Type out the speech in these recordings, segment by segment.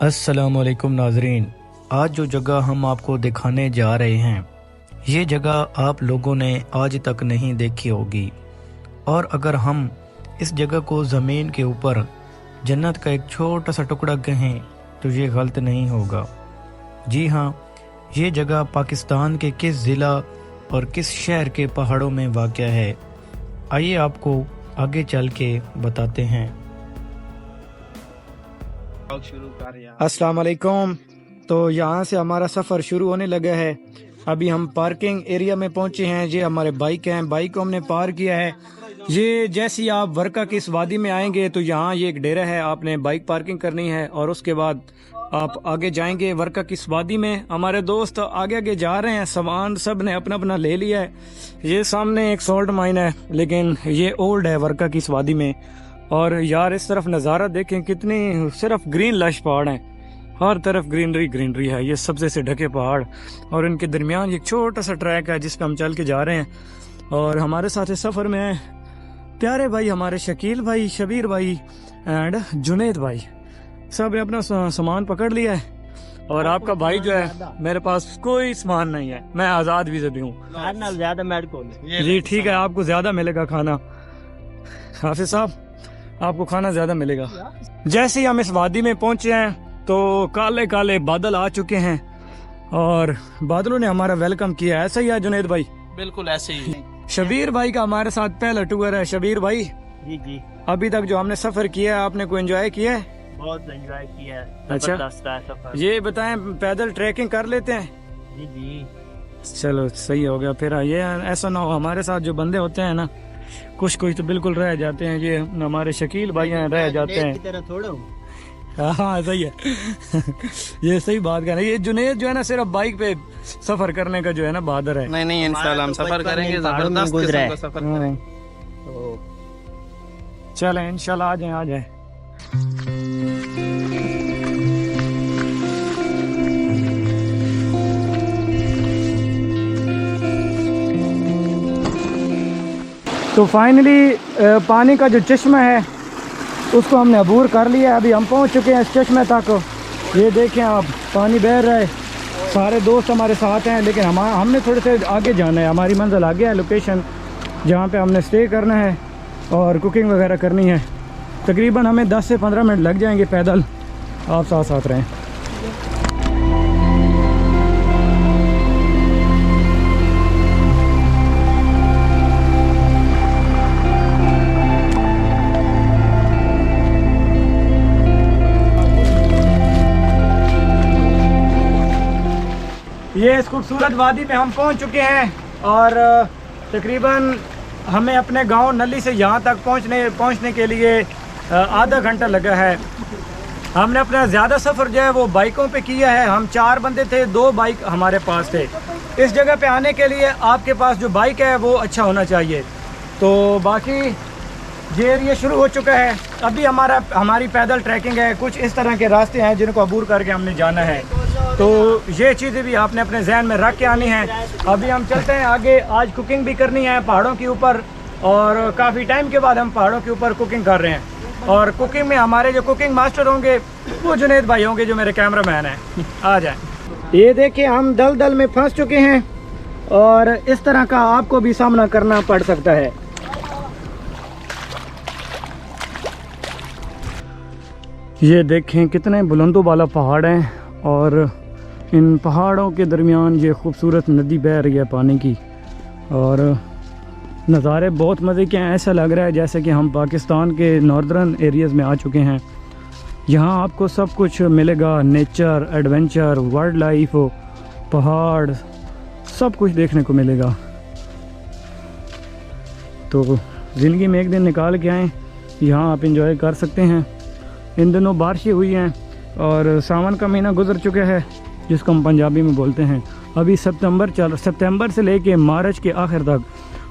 अस्सलामुअलैकुम नाजरीन, आज जो जगह हम आपको दिखाने जा रहे हैं ये जगह आप लोगों ने आज तक नहीं देखी होगी। और अगर हम इस जगह को ज़मीन के ऊपर जन्नत का एक छोटा सा टुकड़ा कहें तो ये गलत नहीं होगा। जी हाँ, ये जगह पाकिस्तान के किस ज़िला और किस शहर के पहाड़ों में वाक़या है, आइए आपको आगे चल के बताते हैं। अस्सलाम वालेकुम। तो यहाँ से हमारा सफ़र शुरू होने लगा है। अभी हम पार्किंग एरिया में पहुँचे हैं। ये हमारे बाइक हैं, बाइक को हमने पार किया है। ये जैसे ही आप वर्का की इस वादी में आएंगे तो यहाँ ये एक डेरा है, आपने बाइक पार्किंग करनी है और उसके बाद आप आगे जाएंगे वर्का की इस वादी में। हमारे दोस्त आगे आगे जा रहे हैं, सामान सब ने अपना अपना ले लिया है। ये सामने एक सॉल्ट माइन है लेकिन ये ओल्ड है वर्का की इस वादी में। और यार इस तरफ नज़ारा देखें, कितनी सिर्फ ग्रीन लश पहाड़ हैं, हर तरफ ग्रीनरी ग्रीनरी है। ये सबसे से ढके पहाड़ और इनके दरमियान एक छोटा सा ट्रैक है जिस पर हम चल के जा रहे हैं। और हमारे साथ इस सफ़र में है प्यारे भाई हमारे शकील भाई, शबीर भाई एंड जुनेद भाई, सब ने अपना सामान पकड़ लिया है। और आपका भाई जो है, मेरे पास कोई सामान नहीं है, मैं आज़ाद वीज़ा भी हूँ। जी ठीक है, आपको ज़्यादा मिलेगा खाना, हाफिज साहब आपको खाना ज़्यादा मिलेगा। जैसे ही हम इस वादी में पहुंचे हैं तो काले काले बादल आ चुके हैं और बादलों ने हमारा वेलकम किया। ऐसा ही है जुनेद भाई? बिल्कुल ऐसे ही। शबीर भाई का हमारे साथ पहला टूर है। शबीर भाई जी अभी तक जो हमने सफर किया है आपने को एंजॉय किया है? बहुत एंजॉय किया है। अच्छा, सफर। ये बताएं पैदल ट्रैकिंग कर लेते हैं? जी चलो सही हो गया। फिर ये ऐसा ना हो हमारे साथ जो बंदे होते हैं ना, कुछ तो बिल्कुल रह जाते हैं। ये हमारे शकील भाई हैं, रह जाते हैं। हाँ सही है ये सही बात कर रहे हैं। ये जुनेद जो है ना सिर्फ बाइक पे सफर करने का जो है ना बहादुर है। नहीं इंशाल्लाह हम सफर करेंगे, जबरदस्त किस्म का सफर करेंगे। चलें इंशाल्लाह, आ जाए। तो फाइनली पानी का जो चश्मा है उसको हमने अबूर कर लिया। अभी हम पहुंच चुके हैं इस चश्मे तक। ये देखें आप, पानी बह रहा है। सारे दोस्त हमारे साथ हैं लेकिन हमने थोड़े से आगे जाना है। हमारी मंजिल आगे है, लोकेशन जहाँ पे हमने स्टे करना है और कुकिंग वगैरह करनी है। तकरीबन हमें 10 से 15 मिनट लग जाएंगे पैदल। आप साथ साथ रहें। ये इस खूबसूरत वादी में हम पहुंच चुके हैं और तकरीबन हमें अपने गांव नली से यहाँ तक पहुंचने के लिए आधा घंटा लगा है। हमने अपना ज़्यादा सफ़र जो है वो बाइकों पे किया है। हम 4 बंदे थे, 2 बाइक हमारे पास थे। इस जगह पे आने के लिए आपके पास जो बाइक है वो अच्छा होना चाहिए। तो बाकी ये एरिया शुरू हो चुका है। अभी हमारी पैदल ट्रैकिंग है। कुछ इस तरह के रास्ते हैं जिनको अबूर करके हमने जाना है। तो ये चीज़ें भी आपने अपने जहन में रख के आनी है। अभी हम चलते हैं आगे। आज कुकिंग भी करनी है पहाड़ों के ऊपर और काफ़ी टाइम के बाद हम पहाड़ों के ऊपर कुकिंग कर रहे हैं। और कुकिंग में हमारे जो कुकिंग मास्टर होंगे वो जुनेद भाई होंगे जो मेरे कैमरा मैन हैं। आ जाए। ये देखिए हम दलदल में फंस चुके हैं और इस तरह का आपको भी सामना करना पड़ सकता है। ये देखें कितने बुलंदों वाला पहाड़ हैं और इन पहाड़ों के दरमियान ये खूबसूरत नदी बह रही है पानी की। और नज़ारे बहुत मज़े के हैं। ऐसा लग रहा है जैसे कि हम पाकिस्तान के नॉर्दर्न एरियाज़ में आ चुके हैं। यहाँ आपको सब कुछ मिलेगा, नेचर, एडवेंचर, वाइल्ड लाइफ, पहाड़, सब कुछ देखने को मिलेगा। तो ज़िंदगी में एक दिन निकाल के आएँ, यहाँ आप इंजॉय कर सकते हैं। इन दिनों बारिशें हुई हैं और सावन का महीना गुजर चुका है जिसको हम पंजाबी में बोलते हैं। अभी सितंबर से लेके मार्च के आखिर तक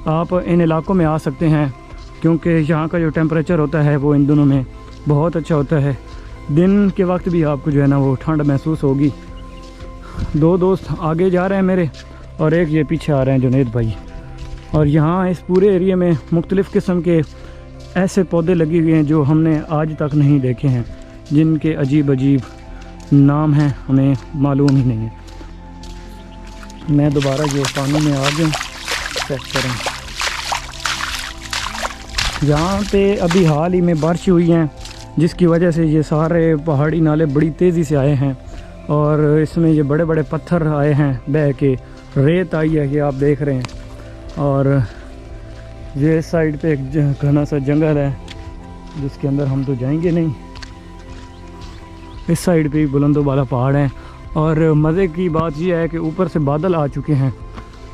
आप इन इलाकों में आ सकते हैं क्योंकि यहाँ का जो टेम्परेचर होता है वो इन दिनों में बहुत अच्छा होता है। दिन के वक्त भी आपको जो है ना वो ठंड महसूस होगी। 2 दोस्त आगे जा रहे हैं मेरे और एक ये पीछे आ रहे हैं जुनेद भाई। और यहाँ इस पूरे एरिया में मुख्तलिफ़ किस्म के ऐसे पौधे लगे हुए हैं जो हमने आज तक नहीं देखे हैं, जिनके अजीब अजीब नाम है हमें मालूम ही नहीं है। मैं दोबारा ये पानी में आ गया, चेक करें। यहाँ पे अभी हाल ही में बारिश हुई है जिसकी वजह से ये सारे पहाड़ी नाले बड़ी तेज़ी से आए हैं और इसमें ये बड़े बड़े पत्थर आए हैं बह के, रेत आई है, ये आप देख रहे हैं। और ये इस साइड पे एक घना सा जंगल है जिसके अंदर हम तो जाएंगे नहीं। इस साइड पे बुलंदों वाला पहाड़ है और मज़े की बात यह है कि ऊपर से बादल आ चुके हैं।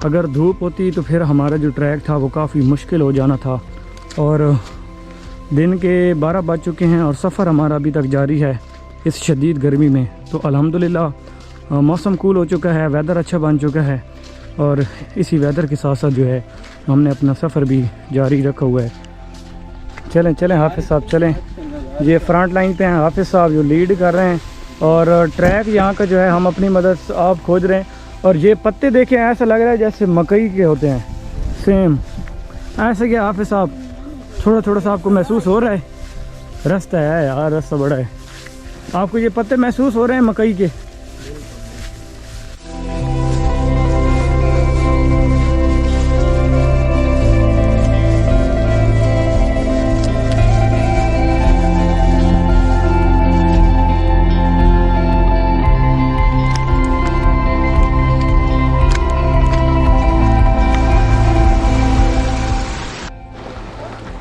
अगर धूप होती तो फिर हमारा जो ट्रैक था वो काफ़ी मुश्किल हो जाना था। और दिन के 12 बज चुके हैं और सफ़र हमारा अभी तक जारी है इस शदीद गर्मी में। तो अल्हम्दुलिल्लाह मौसम कूल हो चुका है, वेदर अच्छा बन चुका है और इसी वेदर के साथ साथ जो है हमने अपना सफ़र भी जारी रखा हुआ है। चलें चलें हाफिज़ साहब चलें। ये फ्रंट लाइन पे हैं हाफिज़ साहब जो लीड कर रहे हैं और ट्रैक यहाँ का जो है हम अपनी मदद से आप खोज रहे हैं। और ये पत्ते देखें, ऐसा लग रहा है जैसे मकई के होते हैं, सेम ऐसे क्या हाफिज़ साहब? थोड़ा थोड़ा सा आपको महसूस हो रहा है? रास्ता है यार, रास्ता बड़ा है। आपको ये पत्ते महसूस हो रहे हैं मकई के?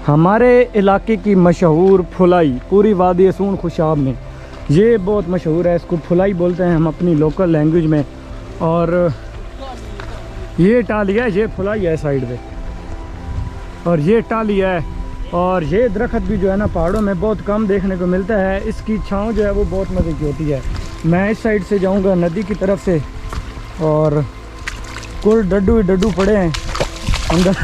हमारे इलाके की मशहूर फुलाई पूरी वादी असून खुशाब में ये बहुत मशहूर है। इसको फुलाई बोलते हैं हम अपनी लोकल लैंग्वेज में। और ये टाली है, ये फुलाई है साइड पे, और ये टाली है। और ये दरख्त भी जो है ना पहाड़ों में बहुत कम देखने को मिलता है। इसकी छाँव जो है वो बहुत मज़े की होती है। मैं इस साइड से जाऊंगा नदी की तरफ से और कुल डड्डू ही डड्डू पड़े हैं अंदर।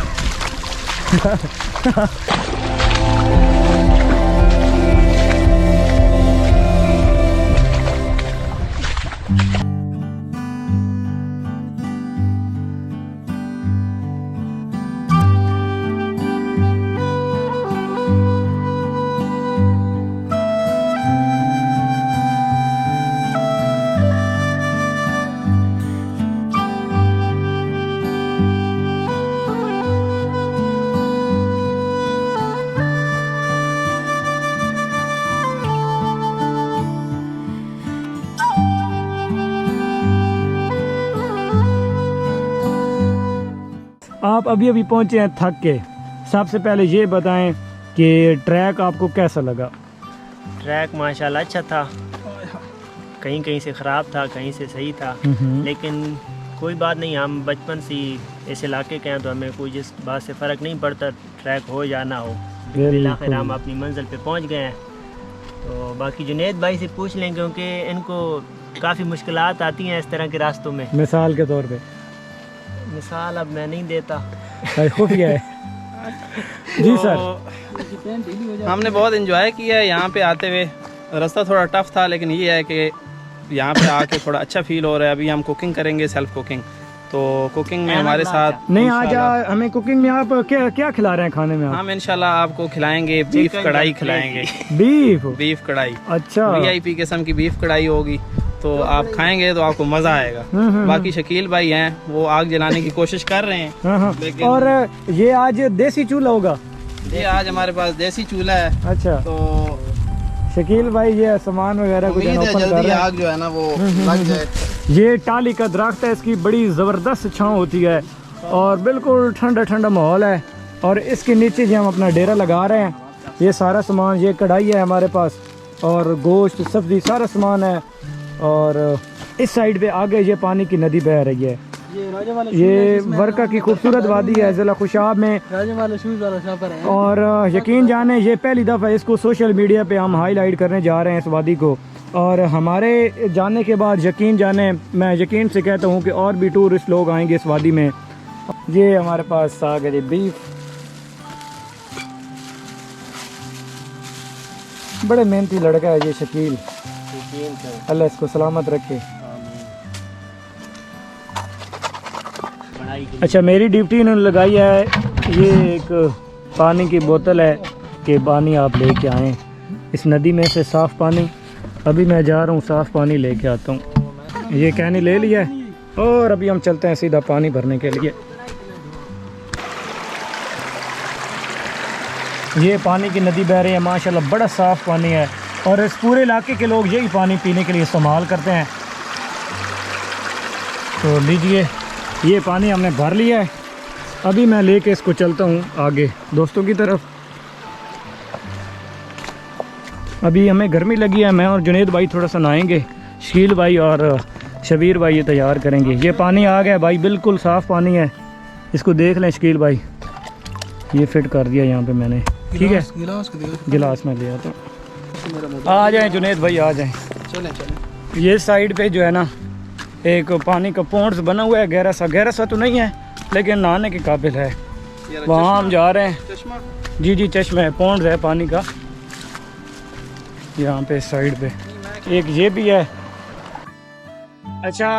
आप अभी अभी पहुंचे हैं थक के। सबसे पहले ये बताएं कि ट्रैक आपको कैसा लगा? ट्रैक माशाल्लाह अच्छा था, कहीं कहीं से ख़राब था, कहीं से सही था, लेकिन कोई बात नहीं। हम बचपन से इस इलाके के हैं तो हमें कोई जिस बात से फ़र्क नहीं पड़ता, ट्रैक हो या ना हो। आखिर हम अपनी मंजिल पे पहुंच गए हैं। तो बाकी जुनैद भाई से पूछ लें क्योंकि इनको काफ़ी मुश्किलात आती हैं इस तरह के रास्तों में। मिसाल के तौर पे? मिसाल अब मैं नहीं देता, खुफिया है। जी सर, हमने बहुत एंजॉय किया है यहाँ पे आते हुए। रास्ता थोड़ा टफ था लेकिन ये है कि यहाँ पे आके थोड़ा अच्छा फील हो रहा है। अभी हम कुकिंग करेंगे, सेल्फ कुकिंग। तो कुकिंग में हमारे साथ नहीं, आज हमें कुकिंग में आप क्या क्या खिला रहे हैं खाने में? हम इंशाल्लाह आपको खिलाएंगे बीफ कढ़ाई खिलाएंगे। बीफ कढ़ाई, अच्छा, VIP किस्म की बीफ कढ़ाई होगी। तो आप खाएंगे तो आपको मज़ा आएगा। बाकी शकील भाई हैं वो आग जलाने की कोशिश कर रहे हैं। और ये आज देसी चूल्हा होगा? ये आज हमारे पास देसी चूल्हा है। अच्छा, तो शकील भाई ये सामान वगैरह कुछ जल्दी आग जो है ना वो लग जाए। ये टाली का दरख्त है, इसकी बड़ी ज़बरदस्त छाँव होती है और बिल्कुल ठंडा ठंडा माहौल है। और इसके नीचे जो हम अपना डेरा लगा रहे हैं, ये सारा सामान, ये कढ़ाई है हमारे पास और गोश्त सब्जी सारा सामान है। और इस साइड पे आगे ये पानी की नदी बह रही है। ये वर्का की खूबसूरत वादी है ज़िला खुशाब में। और यकीन जाने ये पहली दफ़ा इसको सोशल मीडिया पे हम हाईलाइट करने जा रहे हैं इस वादी को। और हमारे जाने के बाद यकीन जाने, मैं यकीन से कहता हूँ कि और भी टूरिस्ट लोग आएंगे इस वादी में। ये हमारे पास साग है, बीफ। बड़े मेहनती लड़का है ये शकील, अल्लाह इसको सलामत रखे। अच्छा, मेरी ड्यूटी इन्होंने लगाई है, ये एक पानी की बोतल है कि पानी आप लेके आएँ इस नदी में से, साफ़ पानी। अभी मैं जा रहा हूँ साफ़ पानी लेके आता हूँ। ये कैनी ले लिया है और अभी हम चलते हैं सीधा पानी भरने के लिए। ये पानी की नदी बह रही है माशाल्लाह, बड़ा साफ़ पानी है और इस पूरे इलाके के लोग यही पानी पीने के लिए इस्तेमाल करते हैं। तो लीजिए, ये पानी हमने भर लिया है। अभी मैं लेके इसको चलता हूँ आगे दोस्तों की तरफ। अभी हमें गर्मी लगी है, मैं और जुनेद भाई थोड़ा सा नहाएंगे, शकील भाई और शबीर भाई ये तैयार करेंगे। ये पानी आ गया भाई, बिल्कुल साफ़ पानी है, इसको देख लें शकील भाई। ये फिट कर दिया यहाँ पे मैंने, ठीक है। गिलास में ले आता हूँ। आ जाएं जुनेद भाई, आ जाएं। चलें। ये साइड पे जो है ना एक पानी का पॉन्ड्स बना हुआ है, गहरा सा तो नहीं है लेकिन नहाने के काबिल है। वहाँ हम जा रहे हैं। चश्मा? जी जी चश्मा है, पॉन्ड्स है पानी का यहाँ पे साइड पे। एक ये भी है। अच्छा,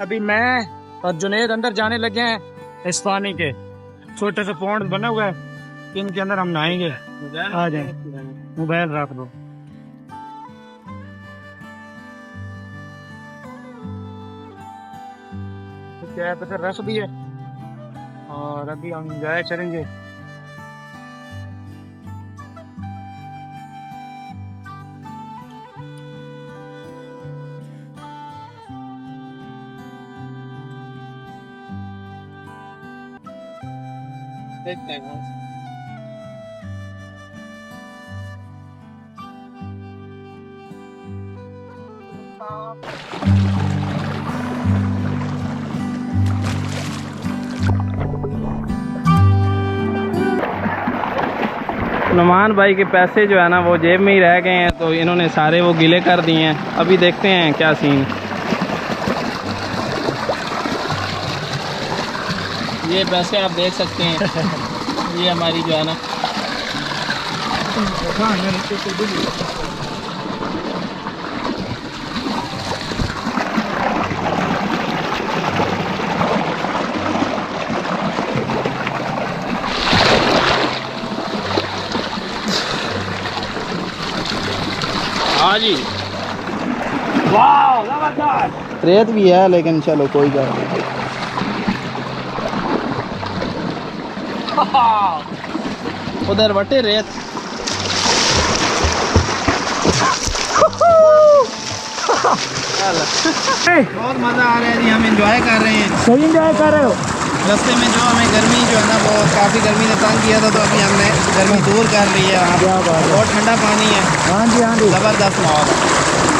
अभी मैं और जुनेद अंदर जाने लगे हैं इस पानी के। छोटे से पॉन्ड बना हुआ है, इनके अंदर हम नहाएंगे। आ जाए, मोबाइल रख दो। क्या तो फिर रस भी है और अभी हम एंजॉय करेंगे। देखते हैं। नुमान भाई के पैसे जो है ना वो जेब में ही रह गए हैं, तो इन्होंने सारे वो गिले कर दिए हैं। अभी देखते हैं क्या सीन। ये पैसे आप देख सकते हैं। ये हमारी जो है ना हाँ जी, वाह जबरदस्त। रेत भी है लेकिन चलो कोई बात नहीं। उधर बटे रेत। बहुत मज़ा आ रहा है जी, हम एंजॉय कर रहे हैं। सही एंजॉय कर रहे हो। रास्ते में जो हमें गर्मी जो है ना वो काफ़ी गर्मी ने तंग किया था, तो अभी हमने गर्मी दूर कर ली है। क्या बात है। बहुत ठंडा पानी है। हाँ जी हाँ जी, ज़बरदस्त माहौल है।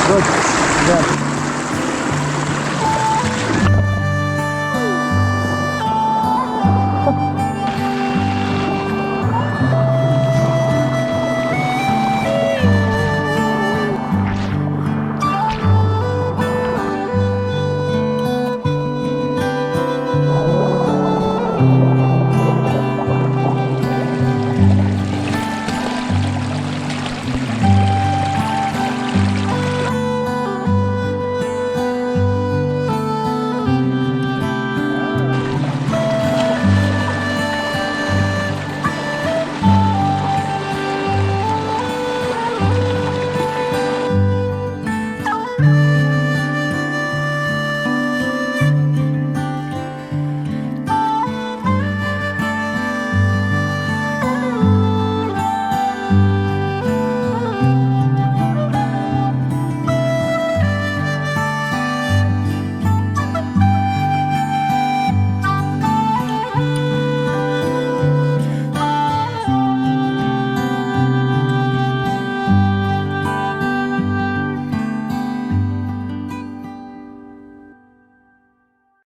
गुड।